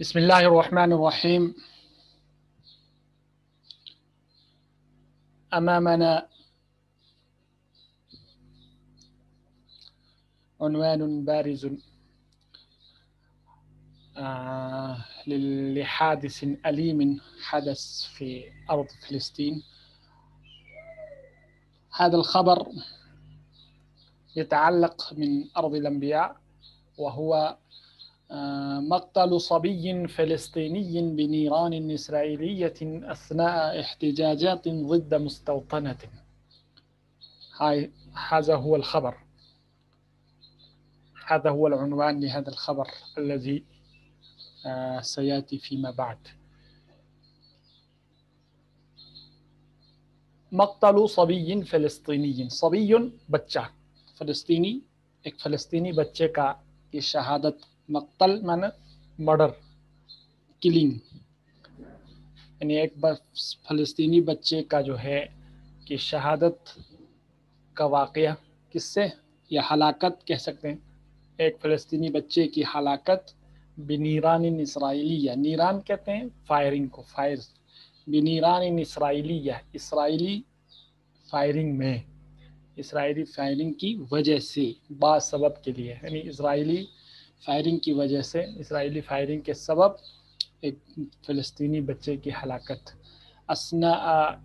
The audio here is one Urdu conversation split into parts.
بسم الله الرحمن الرحيم. أمامنا عنوان بارز لحادث أليم حدث في أرض فلسطين. هذا الخبر يتعلق من أرض الأنبياء، وهو مقتل صبي فلسطيني بنيران إسرائيلية أثناء احتجاجات ضد مستوطنة. هذا هو الخبر، هذا هو العنوان لهذا الخبر الذي سيأتي فيما بعد. مقتل صبی فلسطینی، صبی بچہ، فلسطینی، ایک فلسطینی بچے کا یہ شہادت، مقتل معنی مرڈر، کلنگ، یعنی ایک فلسطینی بچے کا جو ہے کہ شہادت کا واقعہ، کس سے، یا ہلاکت کہہ سکتے ہیں، ایک فلسطینی بچے کی ہلاکت بنیران اسرائیلیہ، نیران کہتے ہیں فائرنگ کو، فائر، بنیران اسرائیلیہ، اسرائیلی فائرنگ میں، اسرائیلی فائرنگ کی وجہ سے، بعض سبب کے لیے، یعنی اسرائیلی فائرنگ کی وجہ سے، اسرائیلی فائرنگ کے سبب ایک فلسطینی بچے کی ہلاکت اثناء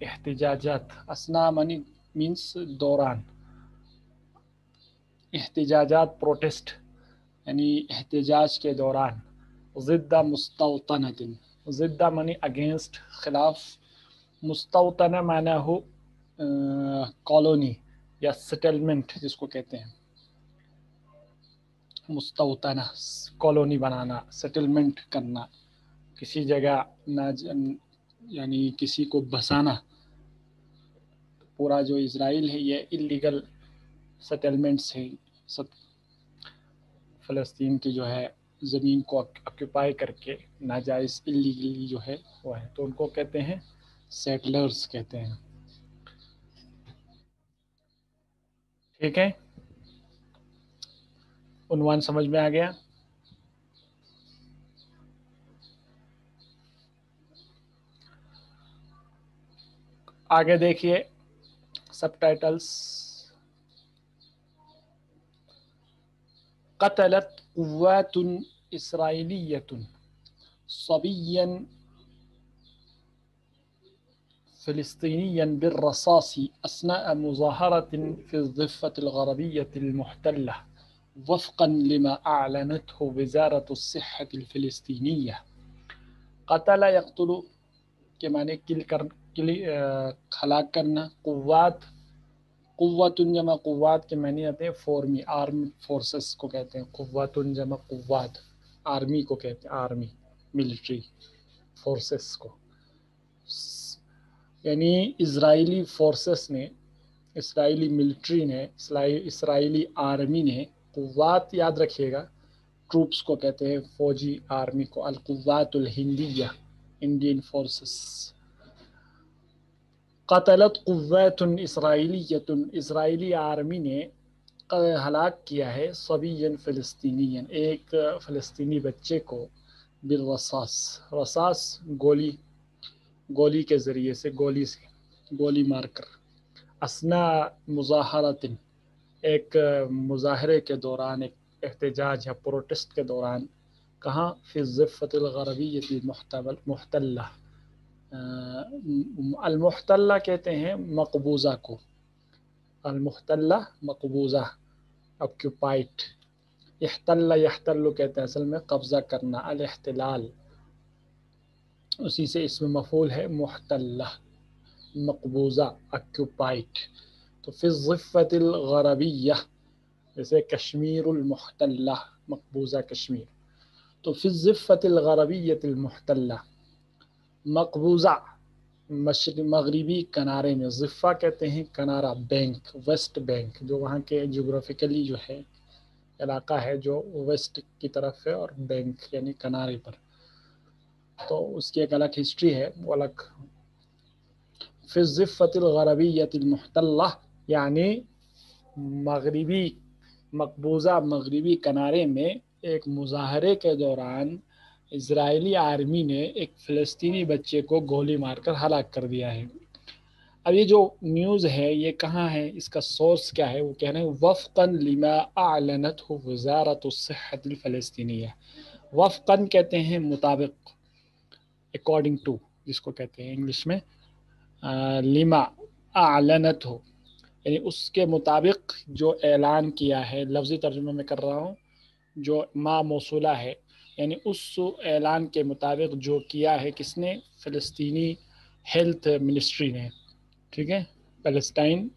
احتجاجات، اثناء منی مینس دوران، احتجاجات پروٹیسٹ، یعنی احتجاج کے دوران، ضد مستوطنۃ، ضد منی اگینسٹ، خلاف، مستوطنہ معنی ہو کالونی یا سیٹلمنٹ جس کو کہتے ہیں، مستوطنہ کالونی بنانا، سیٹلمنٹ کرنا، کسی جگہ یعنی کسی کو بسانا. پورا جو اسرائیل ہے یہ اللیگل سیٹلمنٹس ہے، فلسطین کی جو ہے زمین کو آکوپائی کر کے ناجائز اللیگلی جو ہے وہ ہے، تو ان کو کہتے ہیں سیٹلرز کہتے ہیں. ٹھیک ہے، عنوان سمجھ میں آ گیا؟ آگے دیکھیے سب ٹائٹلز. قتلت قوات اسرائیلیۃ صبیا فلسطینیا بالرصاص اثناء مظاہرة في الضفة الغربية المحتلة وفقا لما أعلنته وزارة الصحة الفلسطينية. قتل يقتل کے معنی ہلاک کرنا، قوات، قوت جمع قوات کے معنی آتے ہیں فورمی، آرم فورسز کو کہتے ہیں، قوت جمع قوات، آرمی کو کہتے ہیں، آرمی، ملٹری فورسز کو، یعنی اسرائیلی فورسز نے، اسرائیلی ملٹری نے، اسرائیلی آرمی نے، قوات یاد رکھیے گا، ٹروپس کو کہتے ہیں، فوجی آرمی کو، القوات الہندیہ، انڈین فورسز. قتلت قوات اسرائیلیۃ، اسرائیلی آرمی نے ہلاک کیا ہے، صبیا فلسطینیا، ایک فلسطینی بچے کو، بالرصاص، رصاص گولی، گولی کے ذریعے سے، گولی سے، گولی مار کر، اثناء مظاہرۃ، ایک مظاہرے کے دوران، ایک احتجاج یا پروٹیسٹ کے دوران، کہاں، فی الضفۃ الغربیۃ المحتلہ، المحتلہ کہتے ہیں مقبوضہ کو، المحتلہ مقبوضہ، آکوپائڈ، احتل یحتل کہتے ہیں اصل میں قبضہ کرنا، الاحتلال، اسی سے اسم مفعول ہے محتلہ، مقبوضہ، آکوپائڈ. تو فی الضفۃ الغربیہ، جیسے کشمیر المحتلہ، مقبوضہ کشمیر، تو فی الضفۃ الغربیۃ المحتلہ، مقبوضہ مغربی کنارے میں، ضفہ کہتے ہیں کنارہ، بینک، ویسٹ بینک، جو وہاں کے جغرافیکلی جو ہے علاقہ ہے جو ویسٹ کی طرف ہے، اور بینک یعنی کنارے پر، تو اس کی ایک الگ ہسٹری ہے، وہ الگ. فی الضفۃ الغربیۃ المحتلہ یعنی مغربی، مقبوضہ مغربی کنارے میں ایک مظاہرے کے دوران اسرائیلی آرمی نے ایک فلسطینی بچے کو گولی مار کر ہلاک کر دیا ہے۔ اب یہ جو نیوز ہے یہ کہاں ہے، اس کا سورس کیا ہے؟ وہ کہہ رہے ہیں وفقاً لما اعلنته وزارت الصحت الفلسطینیہ۔ وفقاً کہتے ہیں مطابق، اکارڈنگ ٹو جس کو کہتے ہیں انگلش میں، لما اعلنته، یعنی اس کے مطابق جو اعلان کیا ہے، لفظی ترجمہ میں کر رہا ہوں، جو ما موصولہ ہے، یعنی اس اعلان کے مطابق جو کیا ہے کس نے؟ فلسطینی ہیلتھ منسٹری نے، ٹھیک ہے، پیلسٹائن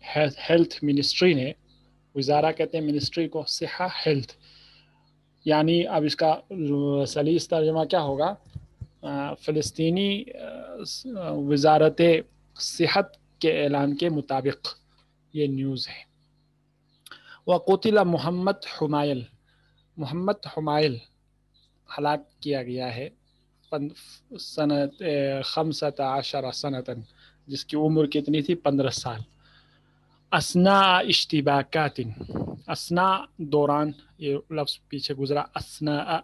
ہیلتھ منسٹری نے، وزارہ کہتے ہیں منسٹری کو، صحہ ہیلتھ، یعنی اب اس کا سلیس ترجمہ کیا ہوگا؟ فلسطینی وزارت صحت کے اعلان کے مطابق یہ نیوز ہے۔ وقتل محمد حمائل، محمد حمائل ہلاک کیا گیا ہے سنت 15 سنتاً، جس کی عمر کتنی تھی؟ 15 سال۔ اسناء اشتباکات، اسناء دوران، یہ لفظ پیچھے گزرا، اسناء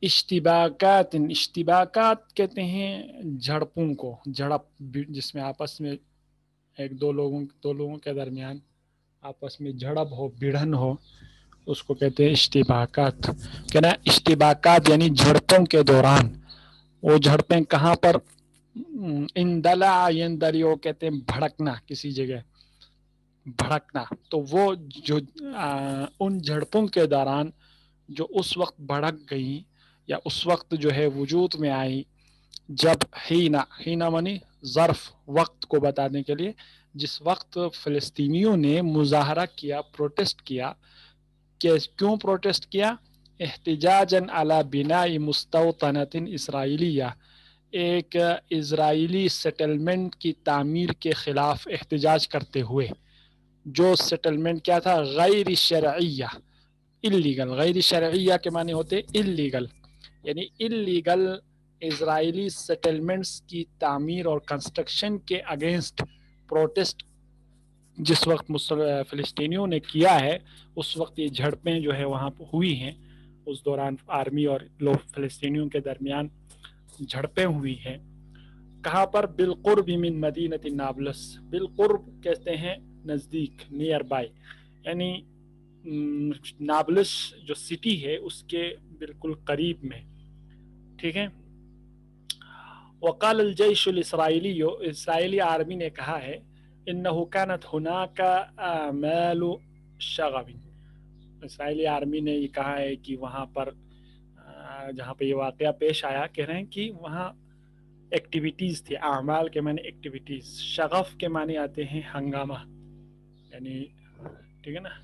اشتباکات، اشتباکات کہتے ہیں جھڑپوں کو، جھڑپ جس میں آپس میں دو لوگوں کے درمیان آپس میں جھڑپ ہو، بڑھن ہو، اس کو کہتے ہیں اشتباکات۔ کہنا اشتباکات یعنی جھڑپوں کے دوران، وہ جھڑپیں کہاں پر؟ اندلع یندلع کہتے ہیں بھڑکنا، کسی جگہ بھڑکنا، تو وہ جو ان جھڑپوں کے دوران جو اس وقت بھڑک گئی یا اس وقت جو ہے وجود میں آئی، جب ہینا منی ظرف، وقت کو بتانے کے لیے، جس وقت فلسطینیوں نے مظاہرہ کیا، پروٹیسٹ کیا، کہ کیوں پروٹیسٹ کیا؟ احتجاجاً علی بناء مستوطنۃ اسرائیلیہ، ایک اسرائیلی سیٹلمنٹ کی تعمیر کے خلاف احتجاج کرتے ہوئے، جو سیٹلمنٹ کیا تھا؟ غیر شرعیہ، اللیگل، غیر شرعیہ کے معنی ہوتے اللیگل، یعنی اللیگل اسرائیلی سیٹلمنٹس کی تعمیر اور کنسٹرکشن کے اگینسٹ پروٹیسٹ جس وقت فلسطینیوں نے کیا ہے، اس وقت یہ جھڑپیں جو ہے وہاں ہوئی ہیں، اس دوران آرمی اور لوگ فلسطینیوں کے درمیان جھڑپیں ہوئی ہیں۔ کہاں پر؟ بالقرب من مدینہ نابلس، بالقرب کہتے ہیں نزدیک، نیئر بائی، یعنی نابلس جو سٹی ہے اس کے بالکل قریب میں، ٹھیک ہے۔ وقال الجيش الاسرائیلی، اسرائیلی آرمی نے کہا ہے انه كانت هناك آمال شغب، اسرائیلی آرمی نے یہ کہا ہے کہ وہاں پر جہاں پہ یہ واقعہ پیش آیا، کہہ رہے ہیں کہ وہاں ایکٹیویٹیز تھی، اعمال کے معنی ایکٹیویٹیز، شغف کے معنی آتے ہیں ہنگامہ، یعنی ٹھیک ہے نا،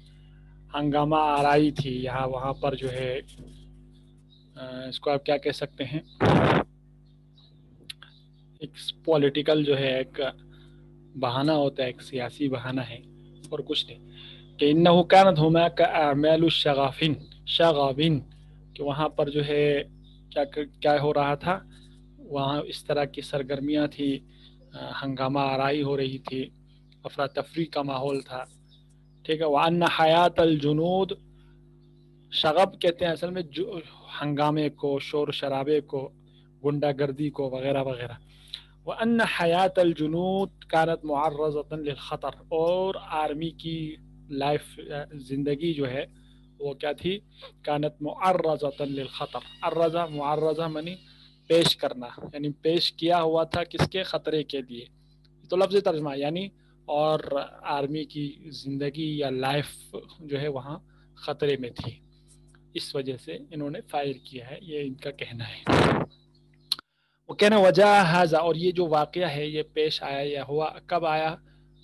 ہنگامہ آرائی تھی یہاں، وہاں پر جو ہے اس کو آپ کیا کہہ سکتے ہیں، ایک پولیٹیکل جو ہے ایک بہانہ ہوتا ہے، ایک سیاسی بہانہ ہے اور کچھ نہیں، کہ انه كانت هناك اعمال شغب، کہ وہاں پر جو ہے کیا ہو رہا تھا، وہاں اس طرح کی سرگرمیاں تھی، ہنگامہ آرائی ہو رہی تھی، افراتفری کا ماحول تھا، ٹھیک ہے۔ وَأَنَّ حَيَاةَ الْجُنُودِ، شغب کہتے ہیں اصل میں ہنگامے کو، شور شرابے کو، گنڈا گردی کو، وغیرہ وغیرہ۔ وَأَنَّ حَيَاةَ الْجُنُودِ كَانَتْ مُعَرَّضَةً لِلْخَطَرِ، اور آرمی کی لائف، زندگی جو ہے وہ کیا تھی؟ كانت معرضة للخطر، عرضہ، معرضہ منی پیش کرنا، یعنی پیش کیا ہوا تھا کس کے؟ خطرے کے لیے، تو لفظ ترجمہ یعنی، اور آرمی کی زندگی یا لائف جو ہے وہاں خطرے میں تھی، اس وجہ سے انہوں نے فائر کیا ہے، یہ ان کا کہنا ہے۔ وہ کہنا وجہ حاضہ، اور یہ جو واقعہ ہے یہ پیش آیا یا ہوا کب آیا؟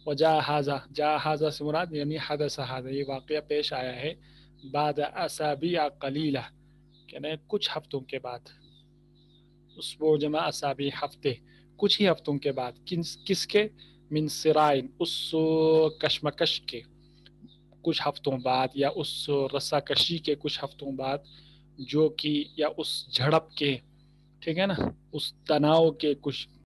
وجہ حاضہ، جا حاضہ سے مراد یعنی حدث حاضہ، یہ واقعہ پیش آیا ہے بعد اسابیع قلیلہ، کہنا کچھ ہفتوں کے بعد، اسبوع جمع اسابیع ہفتے، کچھ ہی ہفتوں کے بعد، کس کے؟ من سرائن، اس کشمکش کے کچھ ہفتوں بعد، یا اس رساکشی کے کچھ ہفتوں بعد، جو کہ یا اس جھڑپ کے، ٹھیک ہے نا، اس تناؤ کے کچھ